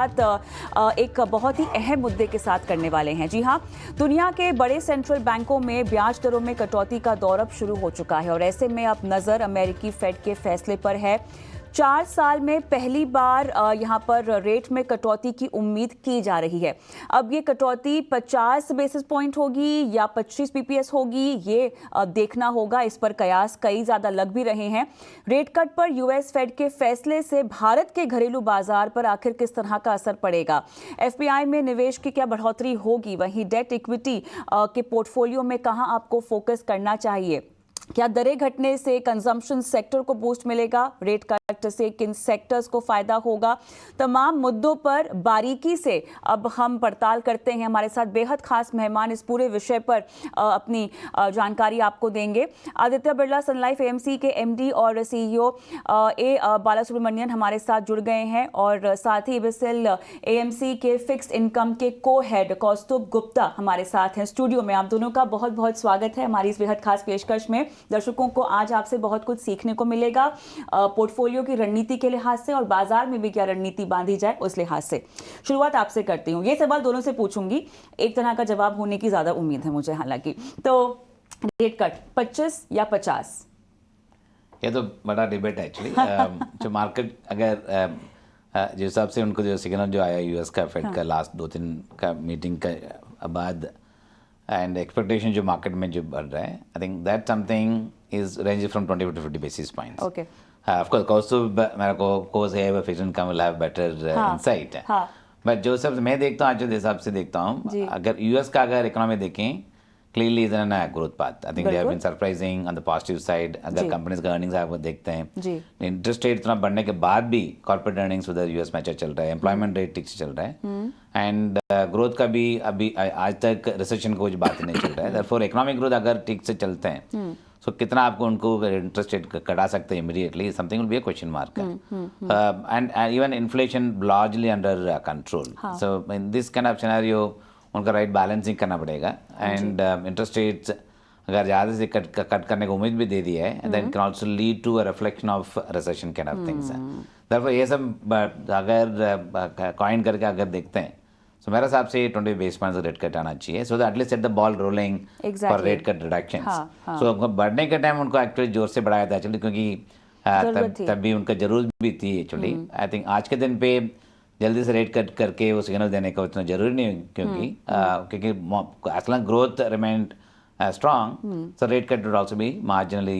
एक बहुत ही अहम मुद्दे के साथ करने वाले हैं। जी हाँ, दुनिया के बड़े सेंट्रल बैंकों में ब्याज दरों में कटौती का दौर अब शुरू हो चुका है और ऐसे में अब नजर अमेरिकी फेड के फैसले पर है। 4 साल में पहली बार यहाँ पर रेट में कटौती की उम्मीद की जा रही है। अब ये कटौती 50 बेसिस पॉइंट होगी या 25 पीपीएस होगी, ये देखना होगा। इस पर कयास कई ज़्यादा लग भी रहे हैं। रेट कट पर यूएस फेड के फैसले से भारत के घरेलू बाजार पर आखिर किस तरह का असर पड़ेगा? एफपीआई में निवेश की क्या बढ़ोतरी होगी? वहीं डेट इक्विटी के पोर्टफोलियो में कहाँ आपको फोकस करना चाहिए? क्या दरें घटने से कंजम्पशन सेक्टर को बूस्ट मिलेगा? रेट कट से किन सेक्टर्स को फायदा होगा? तमाम मुद्दों पर बारीकी से अब हम पड़ताल करते हैं। हमारे साथ बेहद खास मेहमान इस पूरे विषय पर अपनी जानकारी आपको देंगे। आदित्य बिरला सन लाइफ एएमसी के एमडी और सीईओ ए बालासुब्रमण्यन हमारे साथ जुड़ गए हैं और साथ ही विसिल एएमसी के फिक्स्ड इनकम के को हेड कौस्तुभ गुप्ता हमारे साथ हैं स्टूडियो में। आप दोनों का बहुत बहुत स्वागत है हमारी इस बेहद खास पेशकश में। दर्शकों को आज आपसे बहुत कुछ सीखने को मिलेगा, पोर्टफोलियो की रणनीति के लिहाज से और बाजार में भी क्या रणनीति बांधी जाए उस लिहाज से। शुरुआत आपसे करती हूँ। ये सवाल दोनों से पूछूंगी, एक तरह का जवाब होने की ज्यादा उम्मीद है मुझे। हालांकि तो रेट कट 25 या 50, ये तो बड़ा डिबेट है एक्चुअली। जो मार्केट अगर जिस हिसाब से उनको जो सिग्नल जो आया यूएस का फेड का लास्ट 2-3 का मीटिंग का बाद एंड एक्सपेक्टेशन जो मार्केट में जो बढ़ रहा है, I think that something is range from 20 to 50 basis points. Okay, of course Kaustubh मेरे को कोर्स है वो fixed income will have better insight है। बट जो सब मैं देखता हूँ, आज जो हिसाब से देखता हूँ, अगर यूएस का अगर इकोनॉमी देखें, clearly is in a growth path. I think they have been surprising on the positive side. अगर कंपनीज का अर्निंग्स आप देखते हैं, इंटरेस्ट रेट इतना बढ़ने के बाद भी कॉर्पोरेट अर्निंग्स उधर यूएस में अच्छा चल रहा है, एम्प्लॉयमेंट रेट ठीक से चल रहा है एंड ग्रोथ का भी अभी आज तक रिसेशन का कुछ बात नहीं चल रहा है। therefore इकोनॉमिक ग्रोथ अगर ठीक से चलते हैं सो कितना आपको उनको इंटरेस्ट रेट कटा सकते हैं immediately, something will be a question mark. And even inflation largely under control. So in this kind of scenario उनका राइट बैलेंसिंग करना पड़ेगा एंड इंटरेस्ट रेट्स अगर ज़्यादा से कट करने की उम्मीद भी दे दी है, then can also lead to a reflection of recession kind of things. Therefore ये सब अगर कॉइन करके अगर देखते हैं तो मेरे हिसाब से 20 बेस पॉइंट्स रेट कट आना चाहिए, so that at least set the ball rolling for rate cut reductions. So बढ़ने के टाइम उनको एक्चुअली जोर से बढ़ाया था एक्चुअली, क्योंकि तब भी उनका जरूरत भी थी एक्चुअली। आई थिंक आज के दिन पे जल्दी से रेट कट करके वो सिग्नल देने का उतना जरूरी नहीं है, क्योंकि as long growth remained strong, so rate cut would also be marginally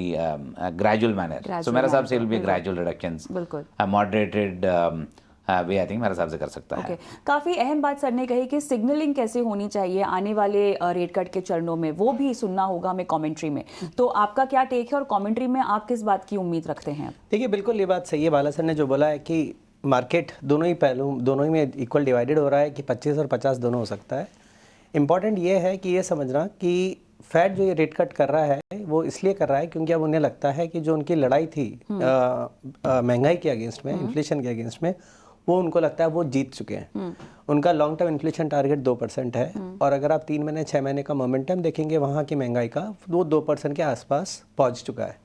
gradual manner. So मेरे हिसाब से it will be gradual reductions, moderated way I think मेरे हिसाब से कर सकता है। काफी अहम बात सर ने कही कि सिग्नलिंग कैसे होनी चाहिए आने वाले रेट कट के चरणों में, वो भी सुनना होगा हमें कमेंट्री में। तो आपका क्या टेक है और कमेंट्री में आप किस बात की उम्मीद रखते हैं? देखिए, बिल्कुल ये बात सही है बाला सर ने जो बोला है कि मार्केट दोनों ही पहलू, दोनों ही में इक्वल डिवाइडेड हो रहा है कि 25 और 50 दोनों हो सकता है। इम्पॉर्टेंट ये है कि ये समझना कि फेड जो ये रेट कट कर रहा है वो इसलिए कर रहा है क्योंकि अब उन्हें लगता है कि जो उनकी लड़ाई थी महंगाई के अगेंस्ट में, इन्फ्लेशन के अगेंस्ट में, वो उनको लगता है वो जीत चुके हैं। उनका लॉन्ग टर्म इन्फ्लेशन टारगेट 2% है और अगर आप 3 महीने 6 महीने का मोमेंटम देखेंगे वहाँ की महंगाई का, वो 2% के आसपास पहुँच चुका है।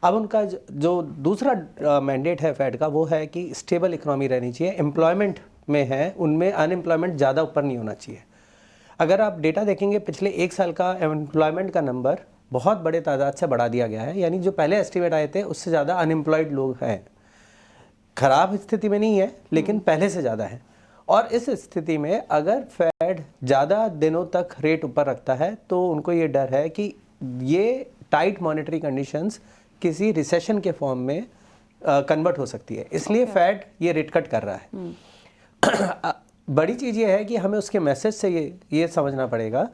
अब उनका जो दूसरा मैंडेट है फेड का, वो है कि स्टेबल इकोनॉमी रहनी चाहिए। एम्प्लॉयमेंट में है, उनमें अनएम्प्लॉयमेंट ज़्यादा ऊपर नहीं होना चाहिए। अगर आप डेटा देखेंगे पिछले 1 साल का एम्प्लॉयमेंट का नंबर बहुत बड़े तादाद से बढ़ा दिया गया है, यानी जो पहले एस्टिमेट आए थे उससे ज़्यादा अनएम्प्लॉयड लोग हैं। खराब स्थिति में नहीं है लेकिन पहले से ज़्यादा है। और इस स्थिति में अगर फेड ज़्यादा दिनों तक रेट ऊपर रखता है तो उनको ये डर है कि ये टाइट मॉनेटरी कंडीशंस किसी रिसेशन के फॉर्म में कन्वर्ट हो सकती है, इसलिए फेड ये रेट कट कर रहा है। बड़ी चीज़ ये है कि हमें उसके मैसेज से ये समझना पड़ेगा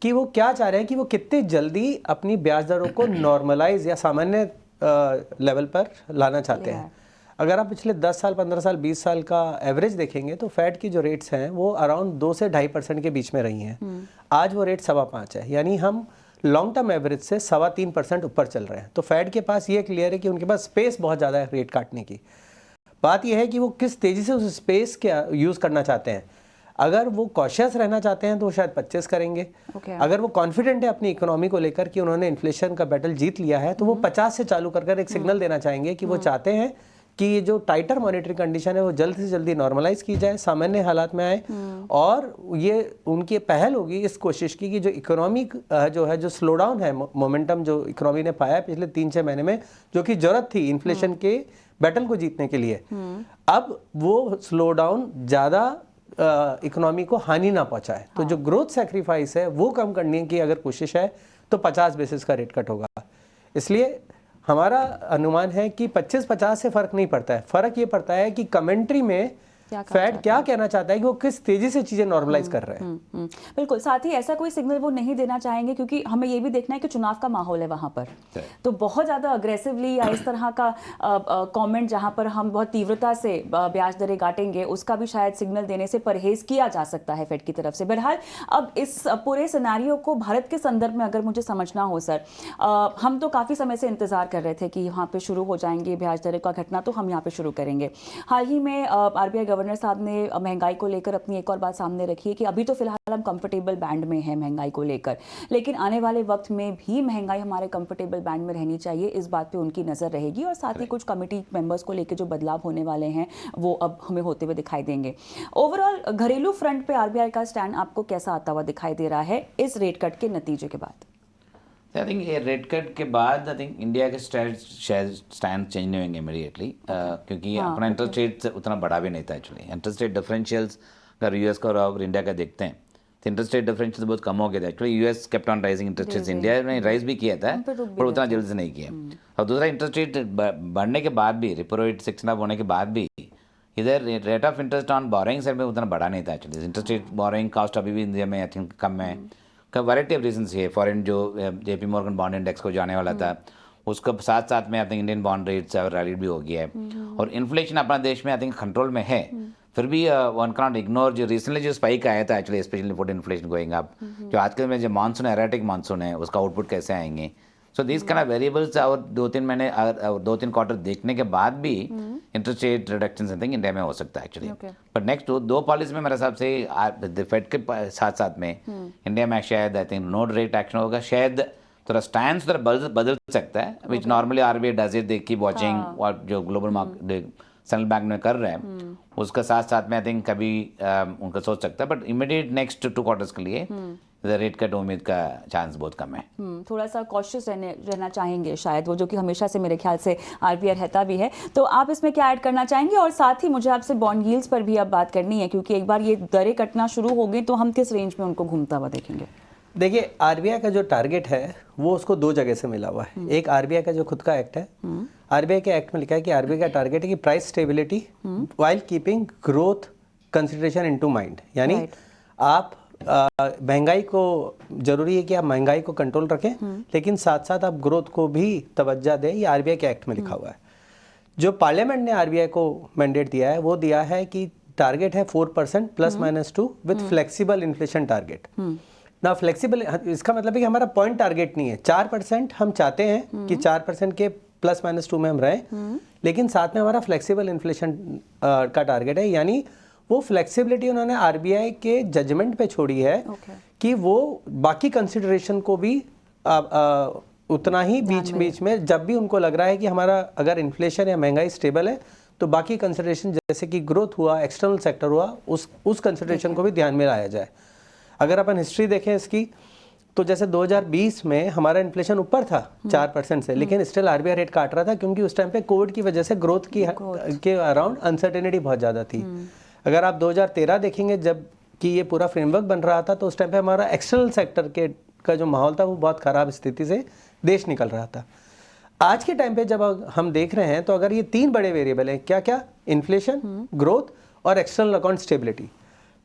कि वो क्या चाह रहे हैं, कि वो कितनी जल्दी अपनी ब्याज दरों को नॉर्मलाइज या सामान्य लेवल पर लाना चाहते हैं। अगर आप पिछले 10 साल, 15 साल, 20 साल का एवरेज देखेंगे तो फेड की जो रेट्स हैं वो अराउंड 2 से 2.5% के बीच में रही हैं। आज वो रेट 5.25 है, यानी हम लॉन्ग टर्म एवरेज से 3.25% ऊपर चल रहे हैं। तो फेड के पास ये क्लियर है कि उनके पास स्पेस बहुत ज़्यादा है रेट काटने की। बात यह है कि वो किस तेज़ी से उस स्पेस के यूज़ करना चाहते हैं। अगर वो कॉशियस रहना चाहते हैं तो वो शायद 25 करेंगे। अगर वो कॉन्फिडेंट है अपनी इकोनॉमी को लेकर कि उन्होंने इन्फ्लेशन का बैटल जीत लिया है तो वो 50 से चालू कर एक सिग्नल देना चाहेंगे कि वो चाहते हैं कि ये जो टाइटर मॉनेटरी कंडीशन है वो जल्द से जल्दी नॉर्मलाइज की जाए, सामान्य हालात में आए, और ये उनकी पहल होगी इस कोशिश की कि जो इकोनॉमिक जो है, जो स्लो डाउन है, मोमेंटम जो इकोनॉमी ने पाया है पिछले 3-6 महीने में, जो कि जरूरत थी इन्फ्लेशन के बैटल को जीतने के लिए, अब वो स्लो डाउन ज़्यादा इकोनॉमी को हानि ना पहुंचाए। तो जो ग्रोथ सेक्रीफाइस है वो कम करने की अगर कोशिश है तो 50 बेसिस का रेट कट होगा। इसलिए हमारा अनुमान है कि 25-50 से फर्क नहीं पड़ता है, फर्क ये पड़ता है कि कमेंट्री में फेड क्या कहना चाहता है कि वो किस तेजी से चीजें नॉर्मलाइज कर रहे हैं। बिल्कुल, साथ ही ऐसा कोई सिग्नल वो नहीं देना चाहेंगे, क्योंकि हमें ये भी देखना है कि चुनाव का माहौल है वहां पर, तो बहुत ज्यादा अग्रेसिवली या इस तरह का कमेंट जहां पर हम बहुत तीव्रता से ब्याज दरें काटेंगे, उसका भी शायद सिग्नल देने से परहेज किया जा सकता है फेड की तरफ से। बहरहाल अब इस पूरे सिनेरियो को भारत के संदर्भ में अगर मुझे समझना हो सर, हम तो काफी समय से इंतजार कर रहे थे कि यहाँ पे शुरू हो जाएंगे ब्याज दरें का घटना, तो हम यहाँ पे शुरू करेंगे। हाल ही में आरबीआई गवर्नर साहब ने महंगाई को लेकर अपनी एक और बात सामने रखी है कि अभी तो फिलहाल हम कंफर्टेबल बैंड में हैं महंगाई को लेकर, लेकिन आने वाले वक्त में भी महंगाई हमारे कंफर्टेबल बैंड में रहनी चाहिए, इस बात पे उनकी नजर रहेगी। और साथ ही कुछ कमेटी मेंबर्स को लेकर जो बदलाव होने वाले हैं वो अब हमें होते हुए दिखाई देंगे। ओवरऑल घरेलू फ्रंट पे आरबीआई का स्टैंड आपको कैसा आता हुआ दिखाई दे रहा है इस रेट कट के नतीजे के बाद? आई थिंक ये रेट कट के बाद आई थिंक इंडिया के स्टैंड चेंज नहीं होंगे इमीडिएटली, क्योंकि अपना इंटरेस्ट रेट उतना बड़ा भी नहीं था एक्चुअली। इंटरेस्ट रेट डिफरेंशियल्स अगर यूएस का और इंडिया का देखते हैं तो इंटरेस्ट रेट डिफरेंशियल बहुत कम हो गया था actually. US kept on rising interest rates, India ने राइज भी किया था पर उतना जल्द से नहीं किया। और दूसरा, इंटरेस्ट रेट बढ़ने के बाद भी, रिपो रेट 6.5 होने के बाद भी, इधर rate of interest on boring side में उतना बड़ा नहीं था actually. Interest rate borrowing cost अभी भी इंडिया में आई थिंक कम है, का वैरायटी ऑफ रीजंस है। फॉरेन जो जेपी मॉर्गन बॉन्ड इंडेक्स को जाने वाला था, उसका साथ साथ में I think Indian bond rates rally भी हो गया है, और इन्फ्लेशन अपना देश में आई थिंक कंट्रोल में है। फिर भी वन कैन नॉट इग्नोर जो रिसेंटली जो स्पाइक आया था actually, specially food inflation going up, जो आजकल में जो मानसून एराटिक मानसून है उसका आउटपुट कैसे आएंगे। So this kind of variables और 2-3 महीने 2-3 क्वार्टर देखने के बाद भी interest rate reduction I think India में हो सकता है एक्चुअली। बट नेक्स्ट दो पॉलिसी में मेरे हिसाब से फेड के साथ साथ में इंडिया में शायद I think no rate action होगा, शायद थोड़ा स्टैंड थोड़ा बदल सकता है, which normally RBI does it, they keep watching और जो ग्लोबल मार्केट सेंट्रल बैंक में कर रहे हैं उसका साथ साथ में आई थिंक कभी उनका सोच सकता है। बट इमीडिएट नेक्स्ट 2 क्वार्टर्स के लिए रेट कट उम्मीद का चांस बहुत कम है। थोड़ा सा कॉशियस रहना चाहेंगे शायद वो, जो कि हमेशा से मेरे ख्याल से आरबीआई रहता भी है। तो आप इसमें क्या ऐड करना चाहेंगे? और साथ ही मुझे आपसे बॉन्ड यील्ड्स पर भी अब बात करनी है, क्योंकि एक बार ये दरें कटना शुरू हो गई तो हम किस रेंज में उनको घूमता हुआ देखेंगे? देखिए, आरबीआई का जो टारगेट है वो उसको 2 जगह से मिला हुआ है। एक आरबीआई का जो खुद का एक्ट है, आरबीआई के एक्ट में लिखा है कि आरबीआई का टारगेट है कि price stability while keeping growth consideration into mind, यानी आप महंगाई को, जरूरी है कि आप महंगाई को कंट्रोल रखें, लेकिन साथ साथ आप ग्रोथ को भी तवज्जो दें। ये आरबीआई के एक्ट में लिखा हुआ है। जो पार्लियामेंट ने आरबीआई को मैंडेट दिया है वो दिया है कि टारगेट है 4% ±2 विथ फ्लेक्सिबल इन्फ्लेशन टारगेट। ना फ्लेक्सिबल, इसका मतलब है कि हमारा पॉइंट टारगेट नहीं है। 4% हम चाहते हैं कि 4% के ±2 में हम रहें, लेकिन साथ में हमारा फ्लेक्सिबल इन्फ्लेशन का टारगेट है, यानी वो फ्लेक्सिबिलिटी उन्होंने आरबीआई के जजमेंट पे छोड़ी है कि वो बाकी कंसिडरेशन को भी उतना ही बीच में, जब भी उनको लग रहा है कि हमारा अगर इन्फ्लेशन या महंगाई स्टेबल है तो बाकी कंसिडरेशन जैसे कि ग्रोथ हुआ, एक्सटर्नल सेक्टर हुआ, उस कंसिडरेशन को भी ध्यान में लाया जाए। अगर अपन हिस्ट्री देखें इसकी, तो जैसे 2020 में हमारा इन्फ्लेशन ऊपर था 4% से, लेकिन स्टिल आरबीआई रेट काट रहा था क्योंकि उस टाइम पे कोविड की वजह से ग्रोथ के अराउंड अनसर्टेनिटी बहुत ज़्यादा थी। अगर आप 2013 देखेंगे जब कि ये पूरा फ्रेमवर्क बन रहा था, तो उस टाइम पे हमारा एक्सटर्नल सेक्टर का जो माहौल था वो बहुत ख़राब स्थिति से देश निकल रहा था। आज के टाइम पे जब हम देख रहे हैं तो अगर ये 3 बड़े वेरिएबल हैं, क्या क्या? इन्फ्लेशन, ग्रोथ और एक्सटर्नल अकाउंट स्टेबिलिटी।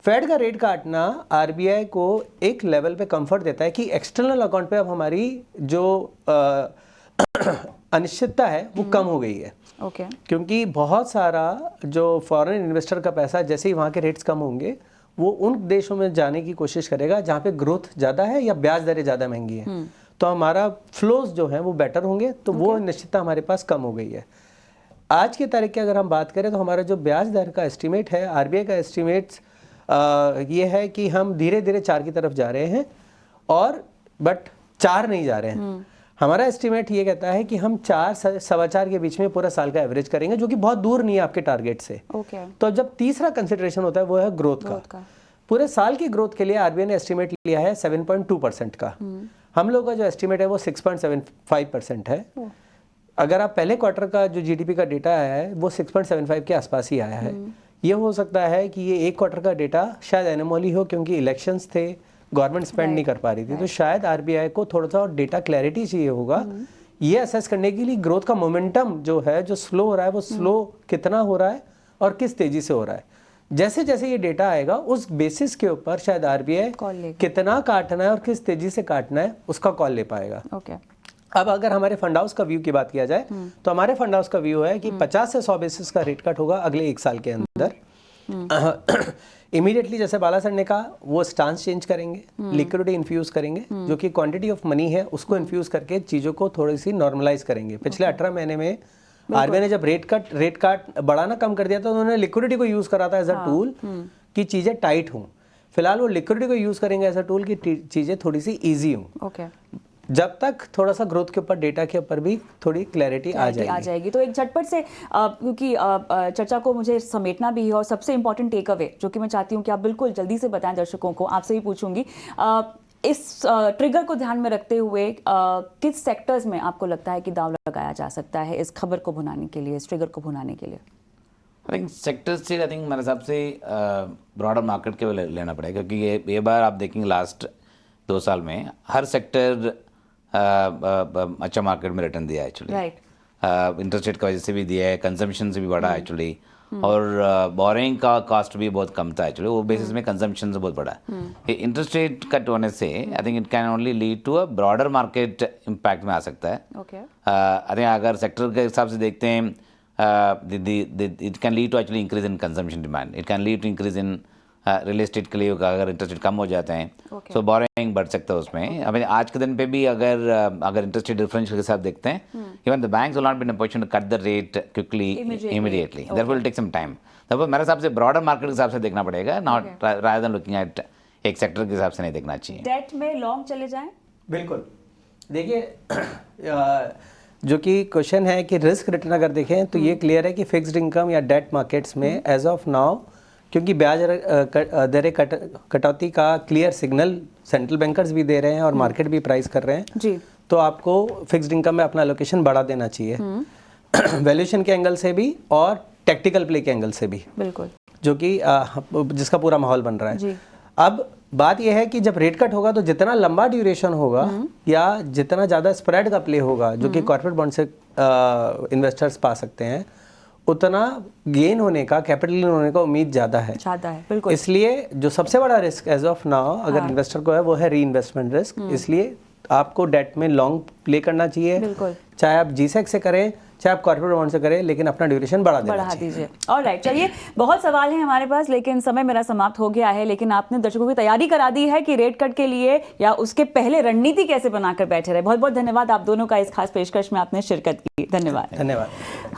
फेड का रेट काटना आरबीआई को एक लेवल पे कंफर्ट देता है कि एक्सटर्नल अकाउंट पे अब हमारी जो अनिश्चितता है वो कम हो गई है। क्योंकि बहुत सारा जो फॉरेन इन्वेस्टर का पैसा जैसे ही वहाँ के रेट्स कम होंगे वो उन देशों में जाने की कोशिश करेगा जहाँ पे ग्रोथ ज़्यादा है या ब्याज दरें ज़्यादा महंगी है, तो हमारा फ्लोज जो है वो बेटर होंगे, तो वो निश्चितता हमारे पास कम हो गई है। आज की तारीख की अगर हम बात करें तो हमारा जो ब्याज दर का एस्टिमेट है, आरबीआई का एस्टिमेट्स ये है कि हम धीरे धीरे 4 की तरफ जा रहे हैं, और बट 4 नहीं जा रहे हैं। हमारा एस्टिमेट ये कहता है कि हम 4 से 4.25 के बीच में पूरा साल का एवरेज करेंगे, जो कि बहुत दूर नहीं है आपके टारगेट से। ओके। तो जब तीसरा कंसिडरेशन होता है वो है ग्रोथ का। पूरे साल की ग्रोथ के लिए आरबीआई ने एस्टिमेट लिया है 7.2% का। हम लोग का जो एस्टिमेट है वो 6.75% है। अगर आप पहले क्वार्टर का जो जीडीपी का डेटा आया है वो 6.75 के आसपास ही आया है। ये हो सकता है कि ये एक क्वार्टर का डेटा शायद एनोमली हो, क्योंकि इलेक्शंस थे, गवर्नमेंट स्पेंड नहीं कर पा रही थी, तो शायद आरबीआई को थोड़ा सा और डेटा क्लैरिटी चाहिए होगा ये असेस करने के लिए ग्रोथ का मोमेंटम जो है, जो स्लो हो रहा है वो स्लो कितना हो रहा है और किस तेजी से हो रहा है। जैसे जैसे ये डेटा आएगा उस बेसिस के ऊपर शायद आरबीआई कितना काटना है और किस तेजी से काटना है उसका कॉल ले पाएगा। अब अगर हमारे फंड हाउस का व्यू की बात किया जाए तो हमारे फंड हाउस का व्यू है कि 50 से 100 बेसिस का रेट कट होगा अगले 1 साल के अंदर। इमीडिएटली जैसे बाला सर ने कहा वो स्टांस चेंज करेंगे, लिक्विडिटी इन्फ्यूज करेंगे, जो कि क्वांटिटी ऑफ मनी है उसको इन्फ्यूज करके चीज़ों को थोड़ी सी नॉर्मलाइज करेंगे। पिछले 18 महीने में आरबीआई ने जब रेट कट बढ़ाना कम कर दिया था तो उन्होंने लिक्विडिटी को यूज करा था एज अ टूल कि चीज़ें टाइट हों। फिलहाल वो लिक्विडिटी को यूज करेंगे एज अ टूल कि चीज़ें थोड़ी सी ईजी हों। जब तक थोड़ा सा ग्रोथ के ऊपर, डेटा के ऊपर भी थोड़ी क्लैरिटी आ जाएगी। तो एक झटपट से क्योंकि चर्चा को मुझे समेटना भी है और सबसे इम्पोर्टेंट टेक अवे जो कि मैं चाहती हूँ कि आप बिल्कुल जल्दी से बताएं दर्शकों को, आपसे ही पूछूंगी, इस ट्रिगर को ध्यान में रखते हुए किस सेक्टर्स में आपको लगता है कि दांव लगाया जा सकता है इस खबर को भुनाने के लिए, इस ट्रिगर को भुनाने के लिए? आई थिंक सेक्टर्स से, आई थिंक मेरे हिसाब से ब्रॉडर मार्केट के लेना पड़ेगा, क्योंकि ये बार आप देखेंगे लास्ट 2 साल में हर सेक्टर अच्छा मार्केट में रिटर्न दिया है एक्चुअली। इंटरेस्ट रेट की वजह से भी दिया है, कंजम्पशन से भी बढ़ा एक्चुअली, और बोरिंग का कॉस्ट भी बहुत कम था एक्चुअली, वो बेसिस में कंजम्पशन से बहुत बढ़ा है। इंटरेस्ट रेट कट होने से I think it can only lead to a broader market impact में आ सकता है। आई थिंक अगर सेक्टर के हिसाब से देखते हैं it can lead to actually increase in consumption demand, it can lead to increase in real estate के लिए अगर इंटरेस्ट रेट कम हो जाते हैं सो बोरिंग बढ़ सकता है उसमें। अभी आज के दिन पे भी अगर इंटरेस्ट रेट डिफरेंशियल के साथ देखते हैं, even the banks will not be in a position to cut the rate quickly immediately, that will take some time. तब मेरे हिसाब से ब्रॉडर मार्केट के हिसाब से देखना पड़ेगा, not rather than looking at एक सेक्टर के हिसाब से नहीं देखना चाहिए। डेट में लॉन्ग चले जाएं? बिल्कुल। देखिए जो कि क्वेश्चन है कि रिस्क रिटर्न अगर देखें तो ये क्लियर है कि फिक्स्ड इनकम या डेट मार्केट्स में एज ऑफ नाउ, क्योंकि ब्याज दरें कटौती का क्लियर सिग्नल सेंट्रल बैंकर्स भी दे रहे हैं और मार्केट भी प्राइस कर रहे हैं जी, तो आपको फिक्स्ड इनकम में अपना एलोकेशन बढ़ा देना चाहिए, वैल्यूएशन के एंगल से भी और टेक्टिकल प्ले के एंगल से भी, बिल्कुल, जो कि जिसका पूरा माहौल बन रहा है जी। अब बात यह है कि जब रेट कट होगा तो जितना लंबा ड्यूरेशन होगा या जितना ज़्यादा स्प्रेड का प्ले होगा जो कि कॉर्पोरेट बॉन्ड से इन्वेस्टर्स पा सकते हैं, उतना गेन होने का, कैपिटल गेन होने का उम्मीद ज़्यादा है बिल्कुल। इसलिए जो सबसे बड़ा रिस्क एज ऑफ नाउ अगर इन्वेस्टर को है वो है री इन्वेस्टमेंट रिस्क। इसलिए आपको डेट में लॉन्ग प्ले करना चाहिए, चाहे आप जीसेक से करें चाहे आप कॉर्पोरेट बॉन्ड से करें, लेकिन अपना ड्यूरेशन बढ़ा दीजिए। ऑलराइट, चलिए बहुत सवाल हैं हमारे पास लेकिन समय मेरा समाप्त हो गया है, लेकिन आपने दर्शकों की तैयारी करा दी है कि रेट कट के लिए या उसके पहले रणनीति कैसे बनाकर बैठे रहे। बहुत बहुत धन्यवाद आप दोनों का इस खास पेशकश में आपने शिरकत की। धन्यवाद। धन्यवाद। हम